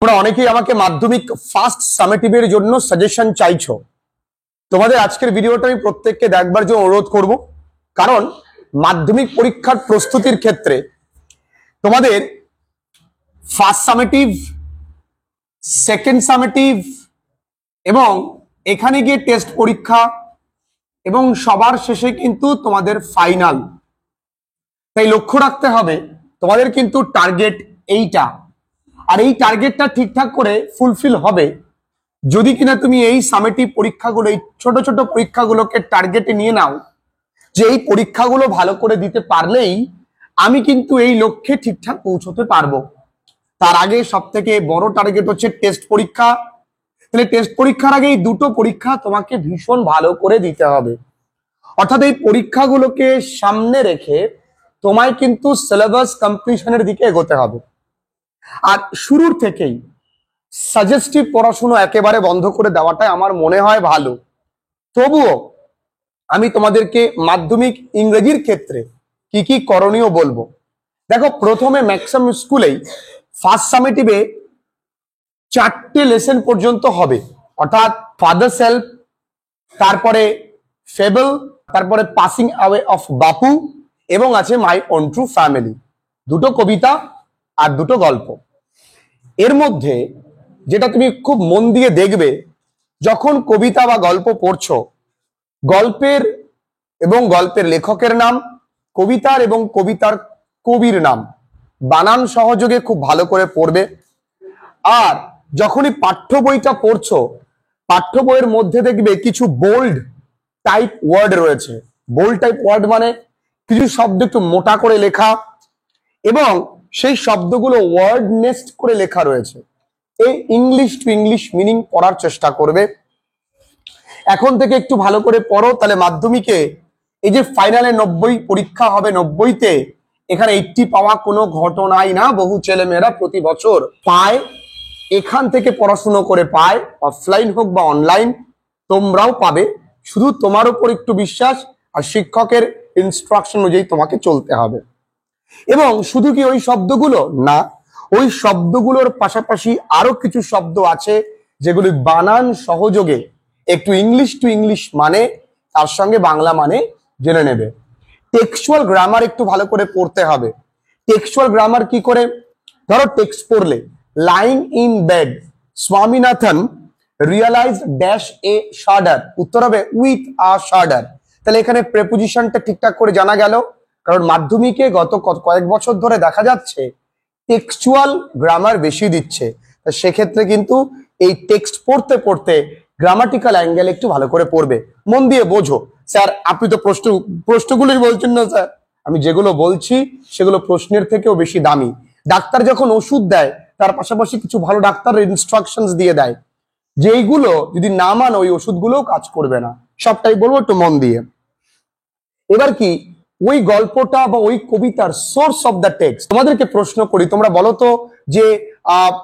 তোমরা অনেকেই আমাকে মাধ্যমিক ফার্স্ট সামেটিভের জন্য সাজেশন চাইছো। তোমাদের আজকের ভিডিওটা আমি প্রত্যেককে দেখবার জন্য অনুরোধ করব, কারণ মাধ্যমিক পরীক্ষার প্রস্তুতির ক্ষেত্রে তোমাদের ফার্স্ট সামেটিভ, সেকেন্ড সামেটিভ এবং এখানে গিয়ে টেস্ট পরীক্ষা এবং সবার শেষে কিন্তু তোমাদের ফাইনাল। তাই লক্ষ্য রাখতে হবে তোমাদের কিন্তু টার্গেট এইটা, আর এই টার্গেটটা ঠিকঠাক করে ফুলফিল হবে যদি কিনা তুমি এই সামেটিভ পরীক্ষাগুলো, এই ছোট ছোট পরীক্ষাগুলোকে টার্গেটে নিয়ে নাও, যে এই পরীক্ষাগুলো ভালো করে দিতে পারলেই আমি কিন্তু এই লক্ষ্যে ঠিকঠাক পৌঁছতে পারবো। তার আগে সব থেকে বড় টার্গেট হচ্ছে টেস্ট পরীক্ষা। তাহলে টেস্ট পরীক্ষার আগে এই দুটো পরীক্ষা তোমাকে ভীষণ ভালো করে দিতে হবে। অর্থাৎ এই পরীক্ষাগুলোকে সামনে রেখে তোমায় কিন্তু সিলেবাস কমপ্লিশনের দিকে এগোতে হবে। আর শুরুর থেকেই সাজেস্টিভ পড়াশোনা একেবারে বন্ধ করে দেওয়াটাই আমার মনে হয় ভালো। তবুও আমি তোমাদেরকে মাধ্যমিক ইংরেজির ক্ষেত্রে কি কি করণীয় বলবো। দেখো, প্রথমে ম্যাক্সিমাম স্কুলেই ফার্স্ট সামেটিভে 4টে লেসন পর্যন্ত হবে, অর্থাৎ ফাদার সেলফ, তারপরে ফেবল, তারপরে পাসিং অ্যাওয়ে অফ বাপু এবং আছে মাই ওন ট্রু ফ্যামিলি। দুটো কবিতা আর দুটো গল্প। এর মধ্যে যেটা তুমি খুব মন দিয়ে দেখবে, যখন কবিতা বা গল্প পড়ছো, গল্পের এবং গল্পের লেখকের নাম, কবিতার এবং কবিতার কবির নাম বানান সহযোগে খুব ভালো করে পড়বে। আর যখনই পাঠ্য বইটা পড়ছো, পাঠ্য বইয়ের মধ্যে দেখবে কিছু বোল্ড টাইপ ওয়ার্ড রয়েছে। বোল্ড টাইপ ওয়ার্ড মানে কিছু শব্দ একটু মোটা করে লেখা এবং সেই শব্দগুলো ওয়ার্ড নেস্ট করে লেখা রয়েছে। এই ইংলিশ টু ইংলিশ মিনিং পড়ার চেষ্টা করবে। এখন থেকে একটু ভালো করে পড়ো, তাহলে মাধ্যমিকে এই যে ফাইনালে 90 পরীক্ষা হবে, 90তে এখানে 80 পাওয়া কোনো ঘটনাই না। বহু ছেলে মেয়েরা প্রতি বছর পায়, এখান থেকে পড়াশুনো করে পায়, অফলাইন হোক বা অনলাইন তোমরাও পাবে। শুধু তোমার উপর একটু বিশ্বাস আর শিক্ষকের ইনস্ট্রাকশন অনুযায়ী তোমাকে চলতে হবে। এবং শুধু কি ওই শব্দগুলো না, ওই শব্দগুলোর পাশাপাশি আরো কিছু শব্দ আছে যেগুলি বানান সহযোগে একটু ইংলিশ টু ইংলিশ মানে, তার সঙ্গে বাংলা মানে জেনে নেবে। টেক্সচুয়াল গ্রামার একটু ভালো করে পড়তে হবে। টেক্সচুয়াল গ্রামার কি করে? ধরো টেক্সট পড়লে, lying in bed Swaminathan realise dash a shudder, উত্তর হবে উইথ আ শার্ডার। তাহলে এখানে প্রেপোজিশনটা ঠিকঠাক করে জানা গেল। কারণ মাধ্যমিকে গত কয়েক বছর ধরে দেখা যাচ্ছে টেক্সচুয়াল গ্রামার বেশি দিচ্ছে। সেক্ষেত্রে কিন্তু এই টেক্সট পড়তে পড়তে গ্রামাটিক্যাল অ্যাঙ্গেল একটু ভালো করে পড়বে। মন দিয়ে বোঝো। স্যার আপনি তো প্রশ্নগুলোই বলছেন না স্যার। আমি যেগুলো বলছি সেগুলো প্রশ্নের থেকেও বেশি দামি। ডাক্তার যখন ওষুধ দেয় তার পাশাপাশি কিছু ভালো ডাক্তারের ইনস্ট্রাকশনস দিয়ে দেয়, যেইগুলো যদি না মানো ওই ওষুধগুলোও কাজ করবে না। সবটাই বলবো একটু মন দিয়ে। এবার কি ওই গল্পটা বা ওই কবিতার সোর্স অফ দ্য টেক্সট তোমাদেরকে প্রশ্ন করি, তোমরা বলো তো যে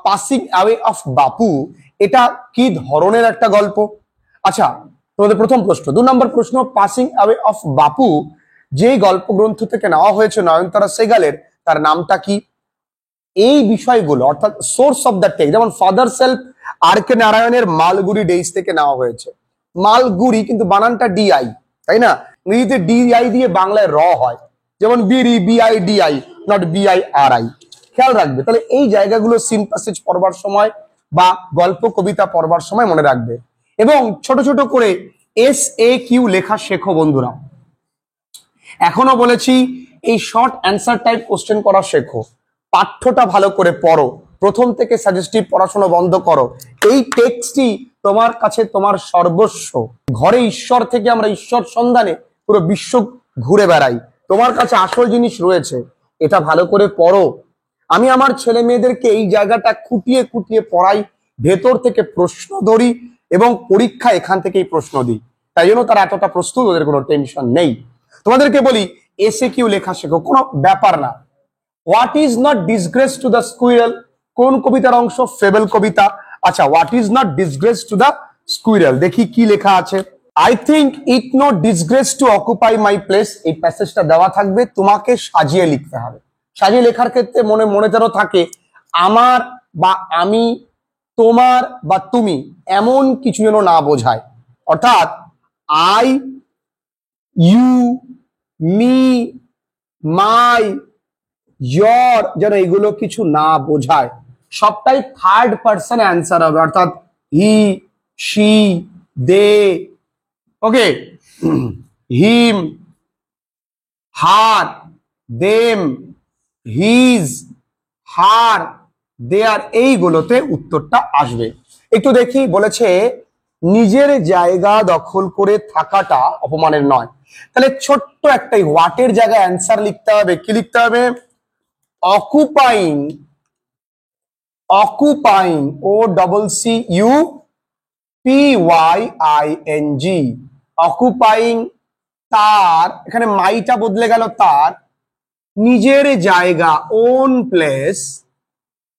পাসিং অ্যাওয়ে অফ বাপু এটা কি ধরনের একটা গল্প? আচ্ছা, তোমাদের প্রথম প্রশ্ন। 2 নম্বর প্রশ্ন, পাসিং অ্যাওয়ে অফ বাপু যে গল্প গ্রন্থ থেকে নেওয়া হয়েছে নয়নতারা সেগালের, তার নামটা কি? এই বিষয়গুলো অর্থাৎ সোর্স অফ দ্য টেক্সট, যেমন ফাদার সেলফ আর কে নারায়ণের মালগুড়ি ডেইজ থেকে নেওয়া হয়েছে। মালগুড়ি কিন্তু বানানটা ডিআই, তাই না? ইংরেজিতে ডিআই দিয়ে বাংলায় র হয়, যেমন বিড়ি বিআইডিআই, নট বিআইআরআই। খেয়াল রাখবে। তাহলে এই জায়গাগুলো সিন প্যাসেজ পড়বার সময় বা গল্প কবিতা পড়বার সময় মনে রাখবে। এবং ছোট ছোট করে SAQ লেখা শেখো বন্ধুরা। এখনো বলেছি এই শর্ট অ্যান্সার টাইপ কোশ্চেন করা শেখো। পাঠ্যটা ভালো করে পড়ো, প্রথম থেকে সাজেস্টিভ পড়াশোনা বন্ধ করো। এই টেক্সটই তোমার কাছে তোমার সর্বস্ব। ঘরে ঈশ্বর থেকে আমরা ঈশ্বর সন্ধানে পুরো বিশ্ব ঘুরে বেড়াই, তোমার কাছে আসল জিনিস রয়েছে, এটা ভালো করে পড়ো। আমি আমার ছেলে মেয়েদেরকে এই জায়গাটা খুঁটিয়ে খুঁটিয়ে পড়াই, ভেতর থেকে প্রশ্ন ধরি এবং পরীক্ষা এখান থেকেই প্রশ্ন দিই। তাই জন্য তারা এতটা প্রস্তুত, ওদের কোনো টেনশন নেই। তোমাদেরকে বলি SAQ লেখা শেখো, কোনো ব্যাপার না। What is not disgrace to the squirrel কোন কবিতার অংশ? ফেবল কবিতা। আচ্ছা, what is not disgrace to the squirrel, দেখি কি লেখা আছে। I think it no disgrace to occupy my place, এই প্যাসেজটা দেওয়া থাকবে, তোমাকে সাজিয়ে লিখতে হবে। সাজিয়ে লেখার ক্ষেত্রে মনে মনে যেন থাকে আমার বা আমি তোমার বা তুমি এমন কিছু যেন না বোঝায়। অর্থাৎ I, you, me, my, your যেন এগুলো কিছু না বোঝায়। সবটাই থার্ড পার্সন অ্যান্সার হবে, অর্থাৎ he, she, they, okay, him, her, them, his, her, their, এইগুলোতে উত্তরটা আসবে। একটু দেখি, বলেছে নিজের জায়গা দখল করে থাকাটা অপমানের নয়। তাহলে ছোট্ট একটাই হোয়াটের জায়গায় অ্যান্সার লিখতে হবে। কি লিখতে হবে? Occupying, occupying, O double C U P Y I N G, occupying, তার, এখানে মাইটা বদলে গেল তার, নিজের জায়গা, ওন প্লেস।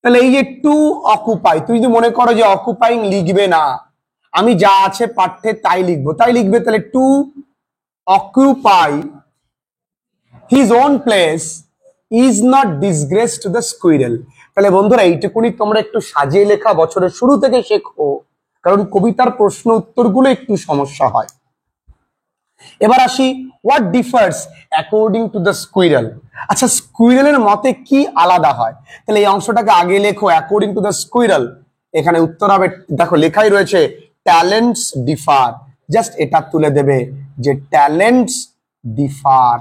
তাহলে এই যে টু অকুপাই, তুই যদি মনে করো যে অকুপাইং লিখবে না, আমি যা আছে পাঠ্যে তাই লিখবো, তাই লিখবে। তাহলে to occupy his own place is not disgrace to the squirrel. তাহলে বন্ধুরা এইটুকুনি তোমরা একটু সাজিয়ে লেখা বছরের শুরু থেকে শেখো, কারণ কবিতার প্রশ্ন উত্তরগুলো একটু সমস্যা হয়। এবার আসি, what differs according to the squirrel. আচ্ছা, স্কুইরেলের মতে কি আলাদা হয়? তাহলে এই অংশটাকে আগে লেখো, অ্যাকর্ডিং টু দ্য স্কুইরেল। এখানে উত্তর হবে, দেখো লেখাই রয়েছে ট্যালেন্টস ডিফার, জাস্ট এটা তুলে দেবে যে ট্যালেন্টস ডিফার।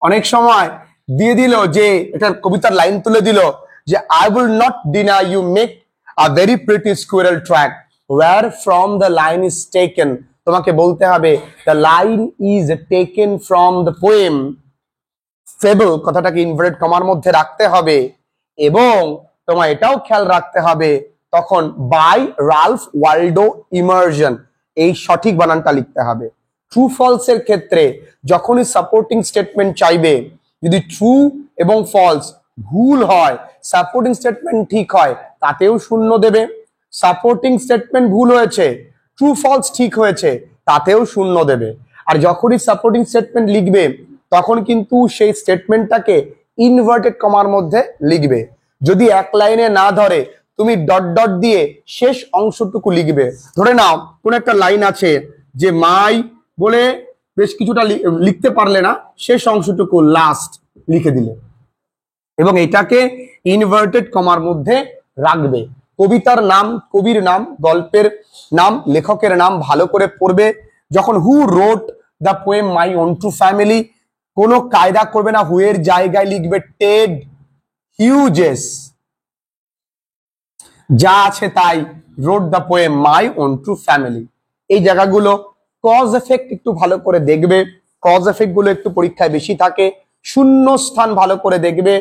অনেক সময় দিয়ে দিল যে এটা কবিতার লাইন তুলে দিল যে I will not deny you make a very pretty squirrel track where from the line is taken. তোমাকে বলতে হবে the line is taken from the poem fable, কথাটাকে ইনভার্টেড কমার মধ্যে রাখতে হবে, এবং তোমার এটাও খেয়াল রাখতে হবে তখন বাই রালফ ওয়ালডো ইমার্জন, এই সঠিক বানানটা লিখতে হবে। ট্রু ফলস এর ক্ষেত্রে যখনই সাপোর্টিং স্টেটমেন্ট চাইবে, যদি ট্রু এবং ফলস ভুল হয়, সাপোর্টিং স্টেটমেন্ট ঠিক হয়, তাতেও শূন্য দেবে। সাপোর্টিং স্টেটমেন্ট ভুল হয়েছে, ট্রু ফলস ঠিক হয়েছে, তাতেও শূন্য দেবে। আর যখনই সাপোর্টিং স্টেটমেন্ট লিখবে তখন কিন্তু সেই স্টেটমেন্টটাকে ইনভার্টেড কমার মধ্যে লিখবে। যদি এক লাইনে না ধরে তুমি ডট ডট দিয়ে শেষ অংশটুকু লিখবে। ধরে নাও কোন একটা লাইন আছে যে মাই বলে বেশ কিছুটা লিখতে পারলে না, শেষ অংশটুকু লাস্ট লিখে দিলে, এবং এটাকে ইনভার্টেড কমার মধ্যে রাখবে। কবিতার নাম, কবির নাম, গল্পের নাম, লেখকের নাম ভালো করে পড়বে। যখন who wrote the poem my own to family, কোনো কায়দা করবে না, হু এর জায়গায় লিখবে টেড হিউজেস, যা আছে তাই, wrote the poem my own to family. এই জায়গাগুলো কজ এফেক্ট একটু ভালো করে দেখবে, কজ এফেক্ট গুলো একটু পরীক্ষায় বেশি থাকে। শূন্য স্থান ভালো করে দেখবে।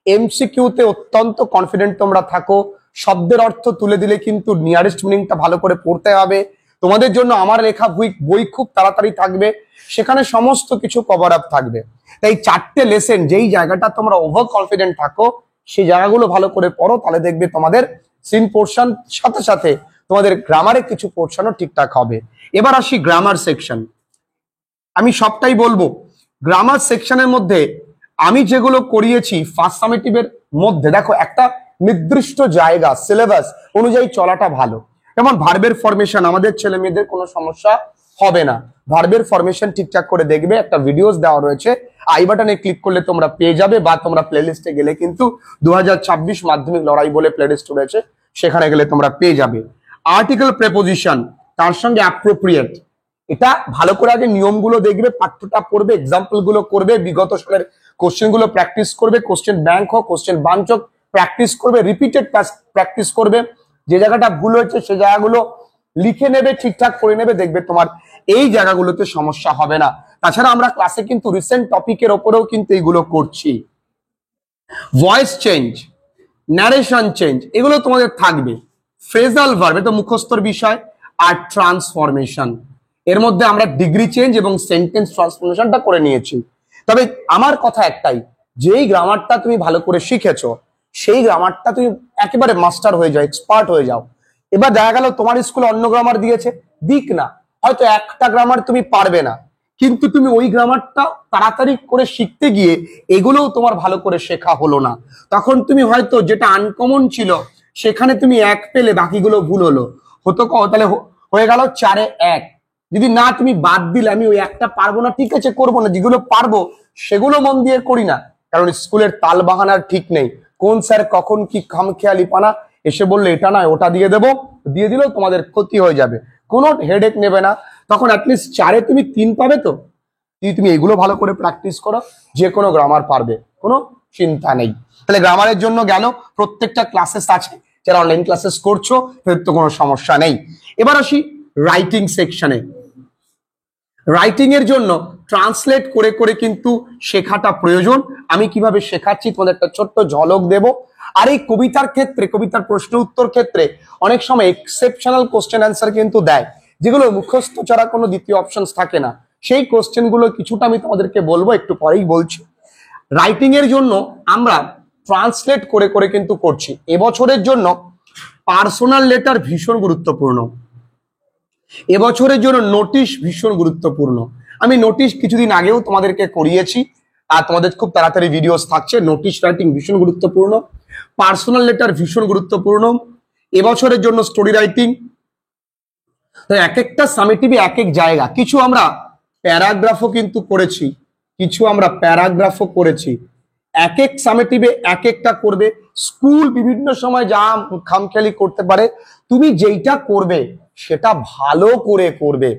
এমসিকিউতে অত্যন্ত কনফিডেন্ট তোমরা থাকো, শব্দের অর্থ তুলে দিলে কিন্তু নিয়ারেস্ট মিনিংটা ভালো করে পড়তে হবে। তোমাদের জন্য আমার লেখা বই খুব তাড়াতাড়ি থাকবে, সেখানে সমস্ত কিছু কভার আপ থাকবে। তাই চারটে লেসেন যেই জায়গাটা তোমরা ওভার কনফিডেন্ট থাকো সেই জায়গাগুলো ভালো করে পড়ো, তাহলে দেখবে তোমাদের সিন পোর্শন সাথে সাথে তোমাদের গ্রামারের কিছু পোর্শনও ঠিকঠাক হবে। এবার আসি গ্রামার সেকশন। আমি সবটাই বলবো। গ্রামার সেকশনের মধ্যে আমি যেগুলো করিয়েছি ফার্স্ট সামেটিভের মধ্যে, দেখো একটা নির্দিষ্ট জায়গা সিলেবাস অনুযায়ী চলাটা ভালো। যেমন ভার্বের ফরমেশন, আমাদের ছেলে মেয়েদের কোনো সমস্যা হবে না। ভার্বের ফরমেশন ঠিকঠাক করে দেখবে, একটা ভিডিওস দেওয়া রয়েছে, আই বাটনে ক্লিক করলে তোমরা পেয়ে যাবে, বা তোমরা প্লেলিস্টে গেলে কিন্তু 2026 মাধ্যমিক লড়াই বলে প্লেলিস্ট রয়েছে, সেখানে গেলে তোমরা পেয়ে যাবে। আর্টিকেল প্রেপোজিশন, তার সঙ্গে অ্যাপ্রোপ্রিয়েট, এটা ভালো করে আগে নিয়মগুলো দেখবে, পাঠ্যটা পড়বে, এক্সাম্পল গুলো করবে, বিগত সালের কোশ্চেন গুলো প্র্যাকটিস করবে, কোশ্চেন ব্যাংক হোক, কোশ্চেন বাঞ্চ হোক, প্র্যাকটিস করবে, রিপিটেড প্র্যাকটিস করবে। যে জায়গাটা ভুল হয়েছে সে জায়গাগুলো লিখে নেবে, ঠিকঠাক করে নেবে, দেখবে তোমার এই জায়গাগুলোতে সমস্যা হবে না। তাছাড়া আমরা ক্লাসে কিন্তু রিসেন্ট টপিকের ওপরেও কিন্তু এইগুলো করছি। ভয়েস চেঞ্জ, ন্যারেশন চেঞ্জ, এগুলো তোমাদের থাকবে। ফ্রেজাল ভার্ব, এটা মুখস্থর বিষয়। আর ট্রান্সফরমেশন, এর মধ্যে আমরা ডিগ্রি চেঞ্জ এবং সেন্টেন্স ট্রান্সফরমেশনটা করে নিয়েছি। তবে আমার কথা একটাই, যেই গ্রামারটা তুমি ভালো করে শিখেছো সেই গ্রামারটা তুমি একেবারে মাস্টার হয়ে যাও, এক্সপার্ট হয়ে যাও। এবার দেখা গেল তোমার স্কুলে অন্য গ্রামার দিয়েছে, দিক না, হয়তো একটা গ্রামার তুমি পারবে না, কিন্তু তুমি ওই গ্রামারটা তাড়াতাড়ি করে শিখতে গিয়ে এগুলোও তোমার ভালো করে শেখা হলো না। তখন তুমি হয়তো যেটা আনকমন ছিল সেখানে তুমি 1 পেলে, বাকিগুলো ভুল হলো, হতো তাহলে হয়ে গেল 4-এ 1। যদি না তুমি বাদ দিলে, আমি ওই একটা পারবো না, ঠিক আছে করবো না, যেগুলো পারবো সেগুলো মন দিয়ে করি না, কারণ স্কুলের তাল বাহানার ঠিক নেই, কোন স্যার কখন কি খামখেয়ালি পানা এসে বললে এটা নয় ওটা দিয়ে দেবো, দিয়ে দিলেও তোমাদের ক্ষতি হয়ে যাবে, কোনো হেডেক নেবে না। তখন অ্যাটলিস্ট 4-এ তুমি 3 পাবে। তো যদি তুমি এগুলো ভালো করে প্র্যাকটিস করো, যে কোনো গ্রামার পারবে, কোনো চিন্তা নেই। তাহলে গ্রামারের জন্য গেল, প্রত্যেকটা ক্লাসেস আছে, যারা অনলাইন ক্লাসেস করছো তাদের তো কোনো সমস্যা নেই। এবার আসি রাইটিং সেকশনে। রাইটিং এর জন্য ট্রান্সলেট করে করে কিন্তু শেখাটা প্রয়োজন। আমি কিভাবে শেখাচ্ছি তোমাদের একটা ছোট্ট ঝলক দেব। আর এই কবিতার ক্ষেত্রে, কবিতার প্রশ্ন উত্তর ক্ষেত্রে অনেক সময় এক্সেপশনাল কোশ্চেন অ্যান্সার কিন্তু দেয়, যেগুলো মুখস্থ ছাড়া কোনো দ্বিতীয় অপশন থাকে না। সেই কোশ্চেন গুলো কিছুটা আমি তোমাদেরকে বলবো, একটু পরেই বলছি। রাইটিং এর জন্য আমরা ট্রান্সলেট করে করে কিন্তু করছি। এবছরের জন্য পার্সোনাল লেটার ভীষণ গুরুত্বপূর্ণ, এবছরের জন্য নোটিশ ভীষণ গুরুত্বপূর্ণ। আমি নোটিশ কিছুদিন আগেও তোমাদেরকে করিয়েছি, আর তোমাদের খুব তাড়াতাড়ি ভিডিওস থাকছে। নোটিশ রাইটিং ভীষণ গুরুত্বপূর্ণ, পার্সোনাল লেটার ভীষণ গুরুত্বপূর্ণ, এবছরের জন্য স্টোরি রাইটিং। এক একটা সামেটিভে এক এক জায়গা, কিছু আমরা প্যারাগ্রাফও কিন্তু করেছি, কিছু আমরা প্যারাগ্রাফও করেছি। এক এক সামেটিভে এক একটা করবে। স্কুল বিভিন্ন সময় যা খামখেয়ালি করতে পারে, তুমি যেইটা করবে সেটা ভালো করে করবে,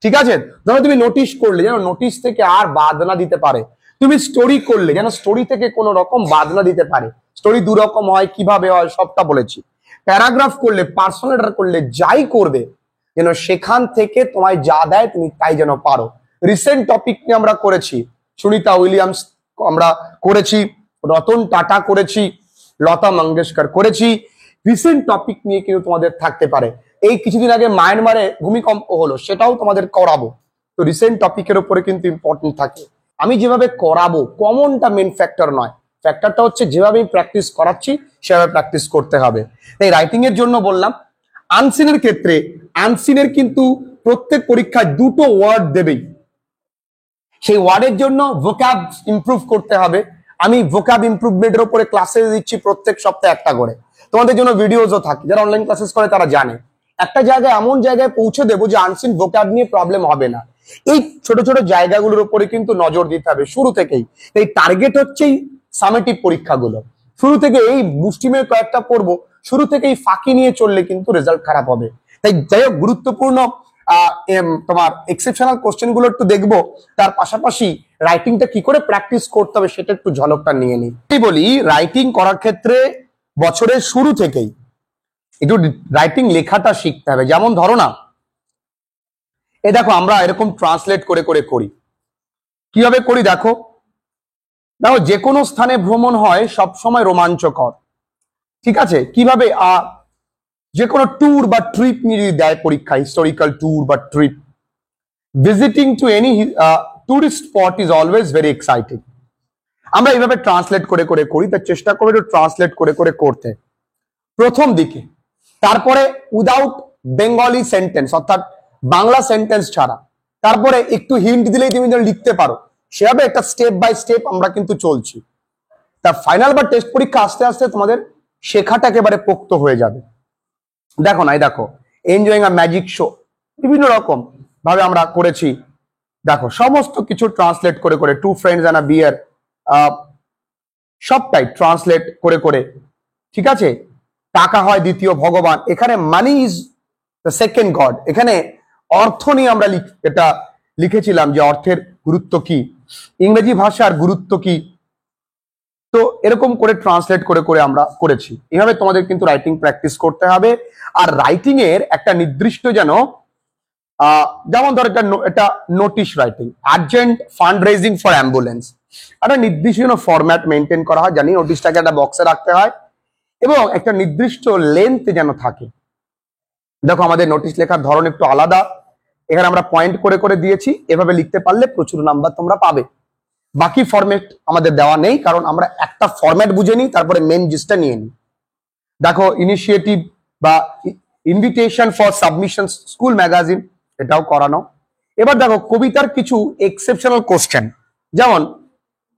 ঠিক আছে? ধরো তুমি নোটিশ করলে, যেন নোটিশ থেকে আর বাদ না দিতে পারে। তুমি স্টোরি করলে, যেন স্টোরি থেকে কোনো রকম বাদ না দিতে পারে। স্টোরি 2 রকম হয়, কিভাবে হয় সবটা বলেছি। প্যারাগ্রাফ করলে, পার্সোনাল লেটার করলে, যাই করবে যেন সেখান থেকে তোমায় যা দেয় তুমি তাই যেন পারো। রিসেন্ট টপিক নিয়ে আমরা করেছি, সুনিতা উইলিয়ামস আমরা করেছি, রতন টাটা করেছি, লতা মঙ্গেশকর করেছি। রিসেন্ট টপিক নিয়ে কিন্তু তোমাদের থাকতে পারে। এই কিছুদিন আগে মায়ানমারে ভূমিকম্প হলো, সেটাও তোমাদের করাবো। তো রিসেন্ট টপিকের উপরে কিন্তু ইম্পর্টেন্ট থাকে। আমি যেভাবে করাবো, কমনটা মেন ফ্যাক্টর নয়, ফ্যাক্টরটা হচ্ছে যেভাবে আমি প্র্যাকটিস করাচ্ছি সেভাবে প্র্যাকটিস করতে হবে। তাই রাইটিং এর জন্য বললাম। আনসিনের ক্ষেত্রে, আনসিনের কিন্তু প্রত্যেক পরীক্ষায় 2টো ওয়ার্ড দেবেই, সেই ওয়ার্ডের জন্য ভোক্যাব ইমপ্রুভ করতে হবে। আমি ভোক্যাব ইমপ্রুভমেন্টের উপরে ক্লাসে দিচ্ছি প্রত্যেক সপ্তাহে একটা করে, তোমাদের জন্য ভিডিওসও থাকে, যারা অনলাইন ক্লাসেস করে তারা জানে। একটা জায়গায় এমন জায়গায় পৌঁছে দেবো যে আনসিন ভোক্যাব নিয়ে প্রবলেম হবে না। এই ছোট ছোট জায়গাগুলোর উপরে কিন্তু নজর দিতে হবে শুরু থেকেই। এই টার্গেট হচ্ছে সামেটিভ পরীক্ষাগুলো, শুরু থেকে এই মুষ্টিমেয় কয়েকটা পড়বো, শুরু থেকেই ফাঁকি নিয়ে চললে কিন্তু রেজাল্ট খারাপ হবে। তাই যাই হোক, গুরুত্বপূর্ণ তোমার এক্সেপশনাল কোশ্চেন গুলো একটু দেখবো, তার পাশাপাশি রাইটিংটা কি করে প্র্যাকটিস করতে হবে সেটা একটু ঝলকটা নিয়ে নিই। বলি, রাইটিং করার ক্ষেত্রে বছরের শুরু থেকেই একটু রাইটিং লেখাটা শিখতে হবে। যেমন ধরো না, এ দেখো আমরা এরকম ট্রান্সলেট করে করে করি। কিভাবে করি দেখো, দেখো যে কোনো স্থানে ভ্রমণ হয় সব সময় রোমাঞ্চকর, ঠিক আছে? কিভাবে যে কোনো ট্যুর বা ট্রিপ নিয়ে যদি দেয় পরীক্ষা, হিস্টোরিক্যাল ট্যুর বা trip, visiting to any tourist spot is always very exciting. আমরা এইভাবে ট্রান্সলেট করে করে করি, তার চেষ্টা করবো একটু ট্রান্সলেট করে করে করতে প্রথম দিকে। তারপরে উইদাউট বেঙ্গলি সেন্টেন্স, অর্থাৎ বাংলা সেন্টেন্স ছাড়া, তারপরে একটু হিন্ট দিলেই তুমি যেন লিখতে পারো, সেভাবে একটা স্টেপ বাই স্টেপ আমরা কিন্তু চলছি। তা ফাইনাল বা টেস্ট পরীক্ষা আস্তে আস্তে তোমাদের শেখাটা একেবারে পোক্ত হয়ে যাবে। দেখো না, এই দেখো, এনজয়িং আ ম্যাজিক শো, বিভিন্ন রকম ভাবে আমরা করেছি। দেখো সমস্ত কিছু ট্রান্সলেট করে করে, টু ফ্রেন্ডস অ্যান্ড আ বিয়ার, সবটাই ট্রান্সলেট করে করে, ঠিক আছে? টাকা হয় দ্বিতীয় ভগবান, এখানে money is the second god, এখানে অর্থ নিয়ে আমরা এটা লিখেছিলাম যে অর্থের গুরুত্ব কি, ইংরেজি ভাষার গুরুত্ব কি। তো এরকম করে ট্রান্সলেট করে করে আমরা করেছি। এভাবে তোমাদের কিন্তু রাইটিং প্র্যাকটিস করতে হবে। আর রাইটিং এর একটা নির্দিষ্ট যেন যেমন ধর এটা notice writing, urgent fund raising for ambulance, একটা নির্দিষ্ট ফরম্যাট মেনটেন করা হয়, জানি নোটিশটাকে একটা বক্সে রাখতে হয় এবং একটা নির্দিষ্ট লেন্থ যেন থাকে। দেখো আমাদের নোটিশ লেখার ধরন একটু আলাদা, এখানে আমরা পয়েন্ট করে করে দিয়েছি, এভাবে লিখতে পারলে প্রচুর নাম্বার তোমরা পাবে। বাকি ফরম্যাট আমাদের দেওয়া নেই, কারণ আমরা একটা ফরম্যাট বুঝে নিই, তারপরে মেন জিনিসটা নিয়ে নিই। দেখো ইনিশিয়েটিভ বা invitation for submission school magazine, এটাও করানো। এবার দেখো কবিতার কিছু এক্সেপশনাল কোশ্চেন, যেমন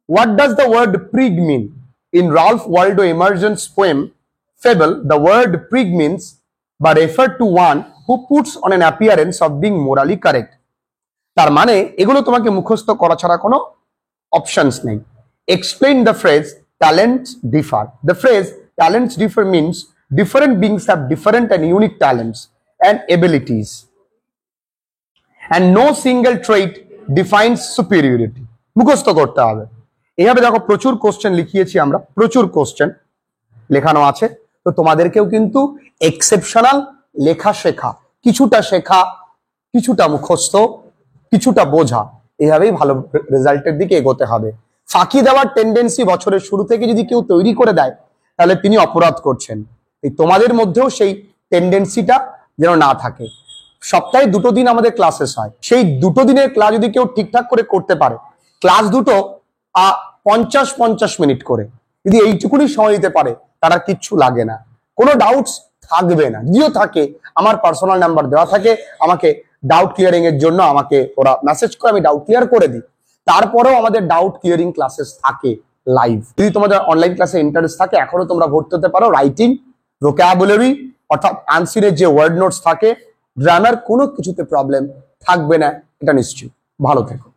what does the word prig mean in Ralph Waldo Emerson's poem fable, the word prig means but refer to one who puts on an appearance of being morally correct. তার মানে এগুলো তোমাকে মুখস্থ করা ছাড়া কোনো options নেই। Explain the phrase talents differ. The phrase talents differ means different beings have different and unique talents and abilities, and no single trait defines superiority. মুখস্থ করতে হবে। এইভাবে দেখো প্রচুর কোশ্চেন লিখিয়েছি আমরা, প্রচুর কোশ্চেন লেখানো আছে। তো তোমাদেরকেও কিন্তু এক্সেপশনাল লেখা শেখা, কিছুটা শেখা, কিছুটা মুখস্থ, কিছুটা বোঝা, এভাবেই ভালো রেজাল্টের দিকে এগোতে হবে। ফাঁকি দেওয়ার টেন্ডেন্সি বছরের শুরু থেকে যদি কেউ তৈরি করে দেয় তাহলে তিনি অপরাধ করছেন। এই তোমাদের মধ্যেও সেই টেন্ডেন্সিটা যেন না থাকে। সপ্তাহে 2 দিন আমাদের ক্লাসেস হয়, সেই 2 দিনের ক্লাস যদি কেউ ঠিকঠাক করে করতে পারে, ক্লাস দুটো 50-50 মিনিট করে যদি এইটুকুনি সময় দিতে পারে, তারা কিচ্ছু লাগে না, কোনো ডাউটস থাকবে না। যদিও থাকে, আমার পার্সোনাল নাম্বার দেওয়া থাকে, আমাকে ডাউট ক্লিয়ারিং এর জন্য আমাকে ওরা মেসেজ করে, আমি ডাউট ক্লিয়ার করে দিই। তারপরেও আমাদের ডাউট ক্লিয়ারিং ক্লাসেস থাকে লাইভ। যদি তোমাদের অনলাইন ক্লাসে ইন্টারেস্ট থাকে, এখনো তোমরা ভর্তি হতে পারো। রাইটিং, ভোকাবুলারি অর্থাৎ আনসিনের যে ওয়ার্ড নোটস থাকে, গ্রামার, কোনো কিছুতে প্রবলেম থাকবে না, এটা নিশ্চিত। ভালো থেকো।